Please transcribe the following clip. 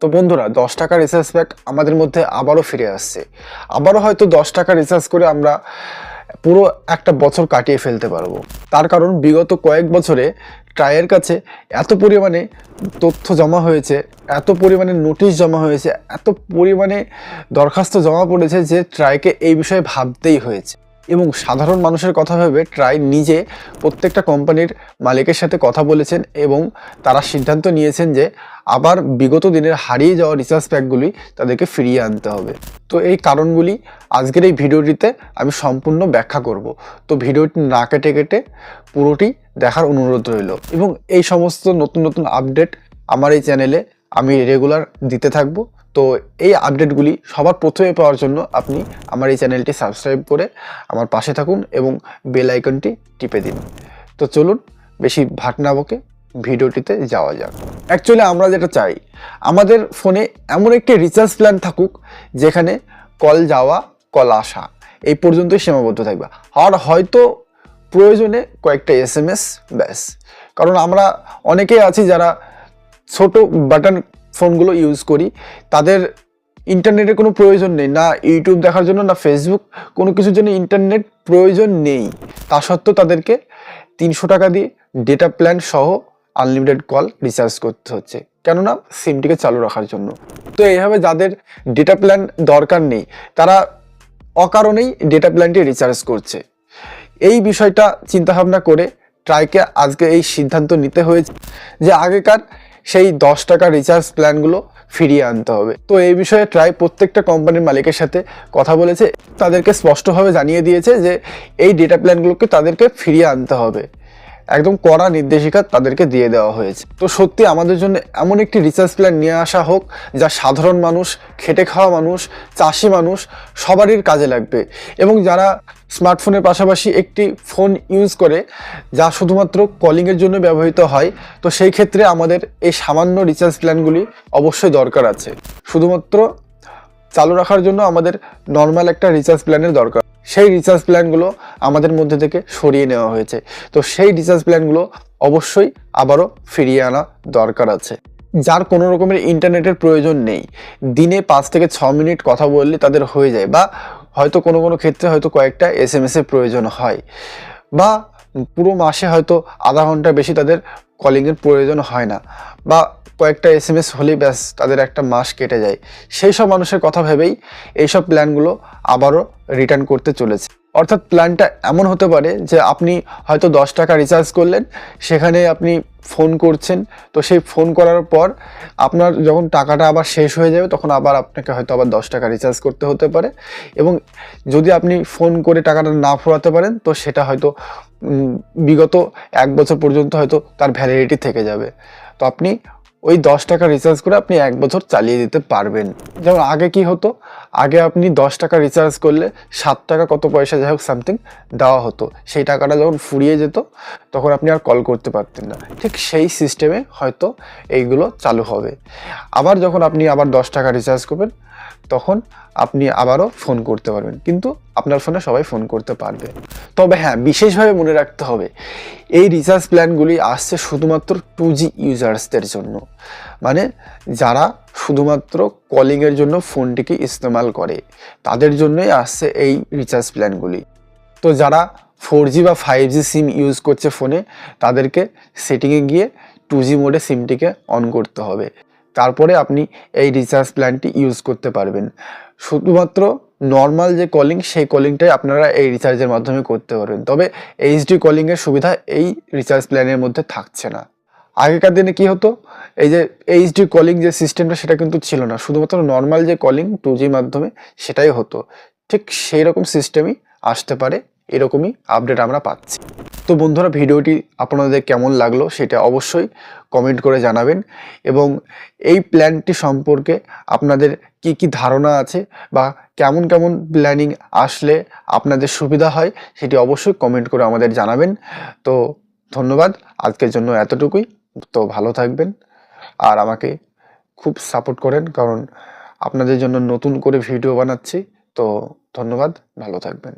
তো বন্ধুরা 10 টাকা রিচার্জ প্যাক আমাদের মধ্যে আবারও ফিরে আসছে। আবারও হয়তো 10 টাকা রিচার্জ করে আমরা পুরো একটা বছর কাটিয়ে ফেলতে পারবো। তার কারণ বিগত কয়েক বছরে ট্রাইয়ের কাছে এত পরিমাণে তথ্য জমা হয়েছে, এত পরিমাণে নোটিশ জমা হয়েছে, এত পরিমাণে দরখাস্ত জমা পড়েছে যে ট্রাইকে এই বিষয়ে ভাবতেই হয়েছে। এবং সাধারণ মানুষের কথা ভেবে ট্রাই নিজে প্রত্যেকটা কোম্পানির মালিকের সাথে কথা বলেছেন এবং তারা সিদ্ধান্ত নিয়েছেন যে আবার বিগত দিনের হারিয়ে যাওয়া রিচার্জ প্যাকগুলি তাদেরকে ফিরিয়ে আনতে হবে। তো এই কারণগুলি আজকের এই ভিডিওটিতে আমি সম্পূর্ণ ব্যাখ্যা করব। তো ভিডিওটি না কেটে কেটে পুরোটি দেখার অনুরোধ রইল। এবং এই সমস্ত নতুন নতুন আপডেট আমার এই চ্যানেলে আমি রেগুলার দিতে থাকব। তো এই আপডেটগুলি সবার প্রথমে পাওয়ার জন্য আপনি আমার এই চ্যানেলটি সাবস্ক্রাইব করে আমার পাশে থাকুন এবং বেল আইকনটি টিপে দিন। তো চলুন বেশি ভাট না বকে ভিডিওটিতে যাওয়া যাক। অ্যাকচুয়ালি আমরা যেটা চাই, আমাদের ফোনে এমন একটি রিচার্জ প্ল্যান থাকুক যেখানে কল যাওয়া কল আসা এই পর্যন্তই সীমাবদ্ধ থাকবে। আর হয়তো প্রয়োজনে কয়েকটা SMS ব্যাস। কারণ আমরা অনেকেই আছি যারা ছোট বাটন ফোনগুলো ইউজ করি, তাদের ইন্টারনেটের কোনো প্রয়োজন নেই, না ইউটিউব দেখার জন্য না ফেসবুক, কোনো কিছুর জন্য ইন্টারনেট প্রয়োজন নেই। তা সত্ত্বেও তাদেরকে 300 টাকা দিয়ে ডেটা প্ল্যান সহ আনলিমিটেড কল রিচার্জ করতে হচ্ছে, কেননা সিমটিকে চালু রাখার জন্য। তো এইভাবে যাদের ডেটা প্ল্যান দরকার নেই তারা অকারণেই ডেটা প্ল্যানটি রিচার্জ করছে। এই বিষয়টা চিন্তাভাবনা করে ট্রাইকে আজকে এই সিদ্ধান্ত নিতে হয়েছে যে আগেকার সেই 10 টাকা রিচার্জ প্ল্যানগুলো ফিরিয়ে আনতে হবে। তো এই বিষয়ে ট্রাই প্রত্যেকটা কোম্পানির মালিকের সাথে কথা বলেছে, তাদেরকে স্পষ্টভাবে জানিয়ে দিয়েছে যে এই ডেটা প্ল্যানগুলোকে তাদেরকে ফিরিয়ে আনতে হবে। একদম কড়া নির্দেশিকা তাদেরকে দিয়ে দেওয়া হয়েছে। তো সত্যি আমাদের জন্য এমন একটি রিচার্জ প্ল্যান নিয়ে আসা হোক যা সাধারণ মানুষ, খেটে খাওয়া মানুষ, চাষি মানুষ সবারই কাজে লাগবে। এবং যারা স্মার্টফোনের পাশাপাশি একটি ফোন ইউজ করে যা শুধুমাত্র কলিংয়ের জন্য ব্যবহৃত হয়, তো সেই ক্ষেত্রে আমাদের এই সামান্য রিচার্জ প্ল্যানগুলি অবশ্যই দরকার আছে। শুধুমাত্র চালু রাখার জন্য আমাদের নর্মাল একটা রিচার্জ প্ল্যানের দরকার। সেই রিচার্জ প্ল্যানগুলো আমাদের মধ্যে থেকে সরিয়ে নেওয়া হয়েছে। তো সেই রিচার্জ প্ল্যানগুলো অবশ্যই আবারও ফিরিয়ে আনা দরকার আছে। যার কোনো রকমের ইন্টারনেটের প্রয়োজন নেই, দিনে 5 থেকে 6 মিনিট কথা বললে তাদের হয়ে যায়, বা হয়তো কোনো কোনো ক্ষেত্রে হয়তো কয়েকটা SMS এর প্রয়োজন হয়, বা পুরো মাসে হয়তো আধা ঘন্টা বেশি তাদের কলিংয়ের প্রয়োজন হয় না, বা কয়েকটা SMS হলেই ব্যাস তাদের একটা মাস কেটে যায়। সেই সব মানুষের কথা ভেবেই এইসব প্ল্যানগুলো আবারও রিটার্ন করতে চলেছে। অর্থাৎ প্ল্যানটা এমন হতে পারে যে আপনি হয়তো 10 টাকা রিচার্জ করলেন, সেখানে আপনি ফোন করছেন, তো সেই ফোন করার পর আপনার যখন টাকাটা আবার শেষ হয়ে যাবে তখন আবার আপনাকে হয়তো আবার 10 টাকা রিচার্জ করতে হতে পারে। এবং যদি আপনি ফোন করে টাকাটা না ফেরাতে পারেন তো সেটা হয়তো বিগত 1 বছর পর্যন্ত হয়তো তার ভ্যালিডিটি থেকে যাবে। তো আপনি ওই 10 টাকা রিচার্জ করে আপনি 1 বছর চালিয়ে দিতে পারবেন। যেমন আগে কি হতো, আগে আপনি 10 টাকা রিচার্জ করলে 7 টাকা কত পয়সা যাই হোক সামথিং দেওয়া হতো, সেই টাকাটা যখন ফুরিয়ে যেত তখন আপনি আর কল করতে পারতেন না। ঠিক সেই সিস্টেমে হয়তো এইগুলো চালু হবে। আবার যখন আপনি আবার 10 টাকা রিচার্জ করবেন তখন আপনি আবারও ফোন করতে পারবেন, কিন্তু আপনার ফোনে সবাই ফোন করতে পারবে। তবে হ্যাঁ, বিশেষভাবে মনে রাখতে হবে এই রিচার্জ প্ল্যানগুলি আসছে শুধুমাত্র 2G ইউজার্সদের জন্য, মানে যারা শুধুমাত্র কলিংয়ের জন্য ফোনটিকে ইস্তেমাল করে তাদের জন্যই আসছে এই রিচার্জ প্ল্যানগুলি। তো যারা 4G বা 5G সিম ইউজ করছে ফোনে, তাদেরকে সেটিংয়ে গিয়ে 2G মোডে সিমটিকে অন করতে হবে, তারপরে আপনি এই রিচার্জ প্ল্যানটি ইউজ করতে পারবেন। শুধুমাত্র নর্মাল যে কলিং, সেই কলিংটাই আপনারা এই রিচার্জের মাধ্যমে করতে পারবেন। তবে HD কলিংয়ের সুবিধা এই রিচার্জ প্ল্যানের মধ্যে থাকছে না। আগেকার দিনে কি হতো, এই যে HD কলিং যে সিস্টেমটা সেটা কিন্তু ছিল না, শুধুমাত্র নর্মাল যে কলিং 2G মাধ্যমে সেটাই হতো। ঠিক সেই রকম সিস্টেমই আসতে পারে, এরকমই আপডেট আমরা পাচ্ছি। তো বন্ধুরা, ভিডিওটি আপনাদের কেমন লাগলো সেটা অবশ্যই কমেন্ট করে জানাবেন, এবং এই প্ল্যানটি সম্পর্কে আপনাদের কি কি ধারণা আছে বা কেমন কেমন প্ল্যানিং আসলে আপনাদের সুবিধা হয় সেটি অবশ্যই কমেন্ট করে আমাদের জানাবেন। তো ধন্যবাদ, আজকের জন্য এতটুকুই। তো ভালো থাকবেন আর আমাকে খুব সাপোর্ট করেন, কারণ আপনাদের জন্য নতুন করে ভিডিও বানাচ্ছি। তো ধন্যবাদ, ভালো থাকবেন।